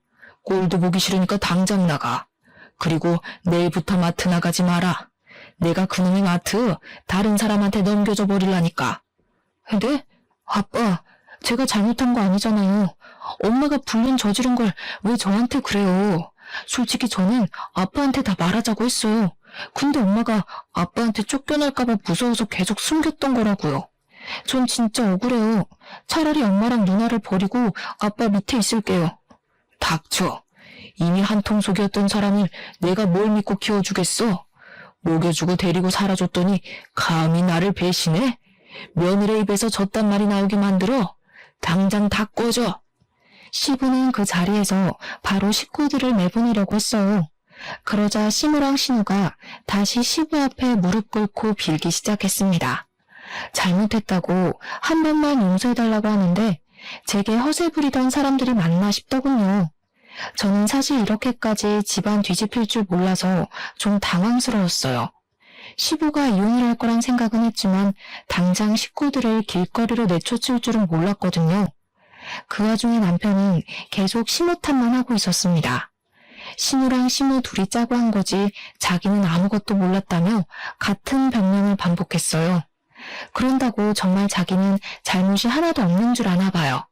꼴도 보기 싫으니까 당장 나가. 그리고 내일부터 마트 나가지 마라. 내가 그놈의 마트 다른 사람한테 넘겨줘 버리라니까. 근데 아빠, 제가 잘못한 거 아니잖아요. 엄마가 불륜 저지른 걸 왜 저한테 그래요? 솔직히 저는 아빠한테 다 말하자고 했어요. 근데 엄마가 아빠한테 쫓겨날까봐 무서워서 계속 숨겼던 거라고요. 전 진짜 억울해요. 차라리 엄마랑 누나를 버리고 아빠 밑에 있을게요. 닥쳐. 이미 한통속이었던 사람을 내가 뭘 믿고 키워주겠어? 먹여주고 데리고 살아줬더니 감히 나를 배신해? 며느리 입에서 저딴 말이 나오게 만들어? 당장 다 꺼져. 시부는 그 자리에서 바로 식구들을 내보내려고 했어요. 그러자 시모랑 신우가 다시 시부 앞에 무릎 꿇고 빌기 시작했습니다. 잘못했다고 한 번만 용서해달라고 하는데 제게 허세 부리던 사람들이 맞나 싶더군요. 저는 사실 이렇게까지 집안 뒤집힐 줄 몰라서 좀 당황스러웠어요. 시부가 이혼을 할 거란 생각은 했지만 당장 식구들을 길거리로 내쫓을 줄은 몰랐거든요. 그 와중에 남편은 계속 시모 탓만 하고 있었습니다. 신우랑 시모 둘이 짜고 한 거지 자기는 아무것도 몰랐다며 같은 변명을 반복했어요. 그런다고 정말 자기는 잘못이 하나도 없는 줄 아나 봐요.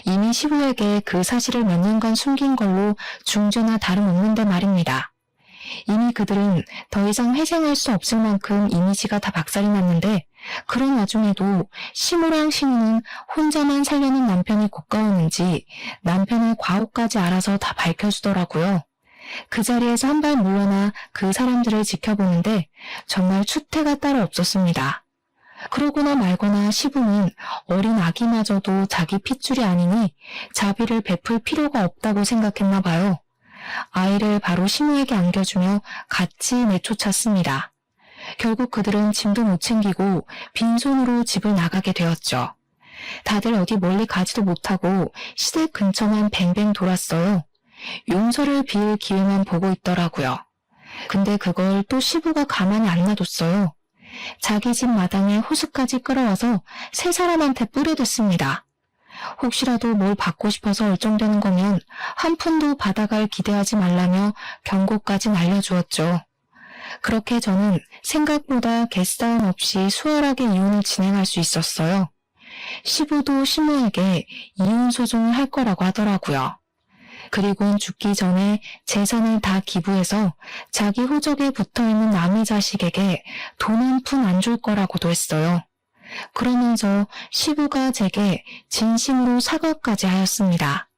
이미 시부에게 그 사실을 몇 년간 숨긴 걸로 중죄나 다름없는데 말입니다. 이미 그들은 더 이상 회생할 수 없을 만큼 이미지가 다 박살이 났는데 그런 와중에도 시모랑 신우는 혼자만 살려는 남편이 고가웠는지 남편의 과오까지 알아서 다 밝혀주더라고요. 그 자리에서 한 발 물러나 그 사람들을 지켜보는데 정말 추태가 따로 없었습니다. 그러거나 말거나 시부는 어린 아기마저도 자기 핏줄이 아니니 자비를 베풀 필요가 없다고 생각했나 봐요. 아이를 바로 시모에게 안겨주며 같이 내쫓았습니다. 결국 그들은 짐도 못 챙기고 빈손으로 집을 나가게 되었죠. 다들 어디 멀리 가지도 못하고 시댁 근처만 뱅뱅 돌았어요. 용서를 빌 기회만 보고 있더라고요. 근데 그걸 또 시부가 가만히 안 놔뒀어요. 자기 집 마당에 호수까지 끌어와서 세 사람한테 뿌려댔습니다. 혹시라도 뭘 받고 싶어서 얼쩡대는 거면 한 푼도 받아갈 기대하지 말라며 경고까지 날려주었죠. 그렇게 저는 생각보다 개싸움 없이 수월하게 이혼을 진행할 수 있었어요. 시부도 시모에게 이혼 소송을 할 거라고 하더라고요. 그리곤 죽기 전에 재산을 다 기부해서 자기 호적에 붙어있는 남의 자식에게 돈 한 푼 안 줄 거라고도 했어요. 그러면서 시부가 제게 진심으로 사과까지 하였습니다.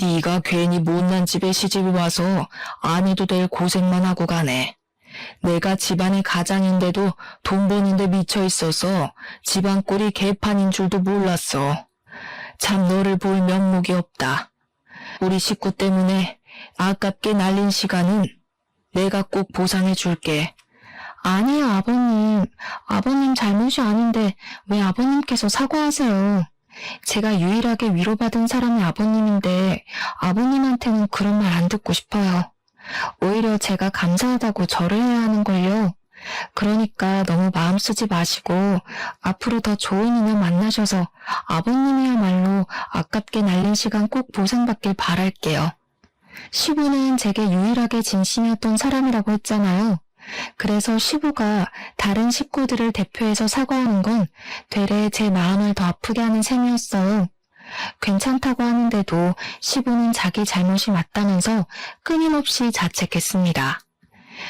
네가 괜히 못난 집에 시집을 와서 안 해도 될 고생만 하고 가네. 내가 집안의 가장인데도 돈 버는데 미쳐 있어서 집안 꼴이 개판인 줄도 몰랐어. 참 너를 볼 면목이 없다. 우리 식구 때문에 아깝게 날린 시간은 내가 꼭 보상해 줄게. 아니요, 아버님. 아버님 잘못이 아닌데 왜 아버님께서 사과하세요? 제가 유일하게 위로받은 사람이 아버님인데 아버님한테는 그런 말 안 듣고 싶어요. 오히려 제가 감사하다고 절을 해야 하는걸요. 그러니까 너무 마음 쓰지 마시고 앞으로 더 좋은 인연 만나셔서 아버님이야말로 아깝게 날린 시간 꼭 보상받길 바랄게요. 시부는 제게 유일하게 진심이었던 사람이라고 했잖아요. 그래서 시부가 다른 식구들을 대표해서 사과하는 건 되레 제 마음을 더 아프게 하는 셈이었어요. 괜찮다고 하는데도 시부는 자기 잘못이 맞다면서 끊임없이 자책했습니다.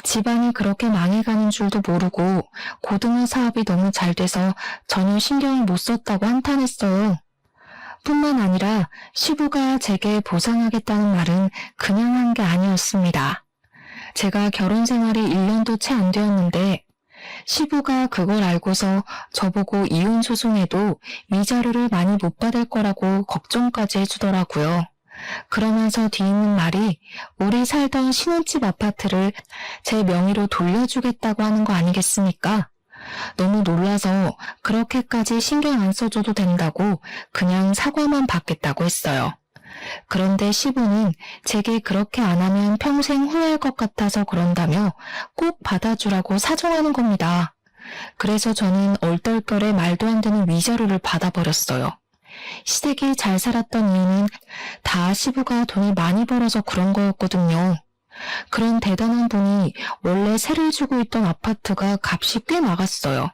집안이 그렇게 망해가는 줄도 모르고 고등어 사업이 너무 잘 돼서 전혀 신경을 못 썼다고 한탄했어요. 뿐만 아니라 시부가 제게 보상하겠다는 말은 그냥 한 게 아니었습니다. 제가 결혼 생활이 1년도 채 안 되었는데 시부가 그걸 알고서 저보고 이혼 소송에도 위자료를 많이 못 받을 거라고 걱정까지 해주더라고요. 그러면서 뒤있는 말이 우리 살던 신혼집 아파트를 제 명의로 돌려주겠다고 하는 거 아니겠습니까? 너무 놀라서 그렇게까지 신경 안 써줘도 된다고 그냥 사과만 받겠다고 했어요. 그런데 시부는 제게 그렇게 안 하면 평생 후회할 것 같아서 그런다며 꼭 받아주라고 사정하는 겁니다. 그래서 저는 얼떨결에 말도 안 되는 위자료를 받아버렸어요. 시댁이 잘 살았던 이유는 다 시부가 돈을 많이 벌어서 그런 거였거든요. 그런 대단한 분이 원래 세를 주고 있던 아파트가 값이 꽤 나갔어요.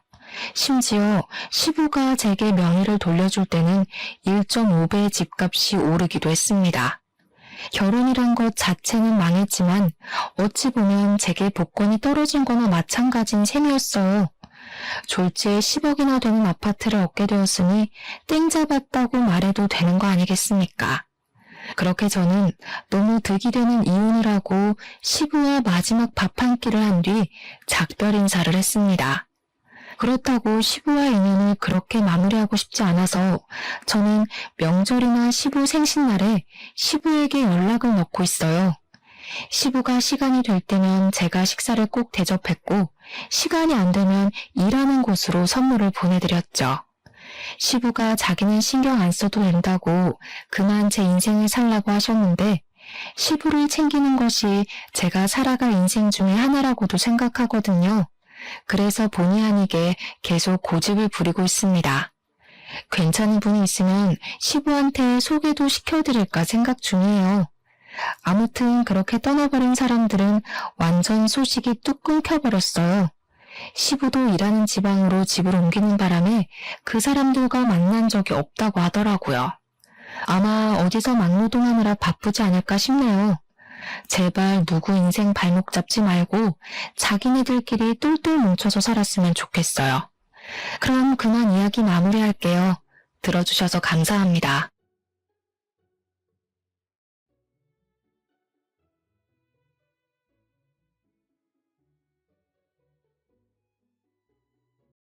심지어 시부가 제게 명의를 돌려줄 때는 1.5배의 집값이 오르기도 했습니다. 결혼이란 것 자체는 망했지만 어찌 보면 제게 복권이 떨어진 거나 마찬가지인 셈이었어요. 졸지에 10억이나 되는 아파트를 얻게 되었으니 땡 잡았다고 말해도 되는 거 아니겠습니까? 그렇게 저는 너무 득이 되는 이혼을 하고 시부와 마지막 밥 한 끼를 한 뒤 작별 인사를 했습니다. 그렇다고 시부와 인연을 그렇게 마무리하고 싶지 않아서 저는 명절이나 시부 생신날에 시부에게 연락을 넣고 있어요. 시부가 시간이 될 때면 제가 식사를 꼭 대접했고 시간이 안 되면 일하는 곳으로 선물을 보내드렸죠. 시부가 자기는 신경 안 써도 된다고 그만 제 인생을 살라고 하셨는데 시부를 챙기는 것이 제가 살아갈 인생 중에 하나라고도 생각하거든요. 그래서 본의 아니게 계속 고집을 부리고 있습니다. 괜찮은 분이 있으면 시부한테 소개도 시켜드릴까 생각 중이에요. 아무튼 그렇게 떠나버린 사람들은 완전 소식이 뚝 끊겨버렸어요. 시부도 일하는 지방으로 집을 옮기는 바람에 그 사람들과 만난 적이 없다고 하더라고요. 아마 어디서 막노동하느라 바쁘지 않을까 싶네요. 제발 누구 인생 발목 잡지 말고 자기네들끼리 똘똘 뭉쳐서 살았으면 좋겠어요. 그럼 그만 이야기 마무리할게요. 들어주셔서 감사합니다.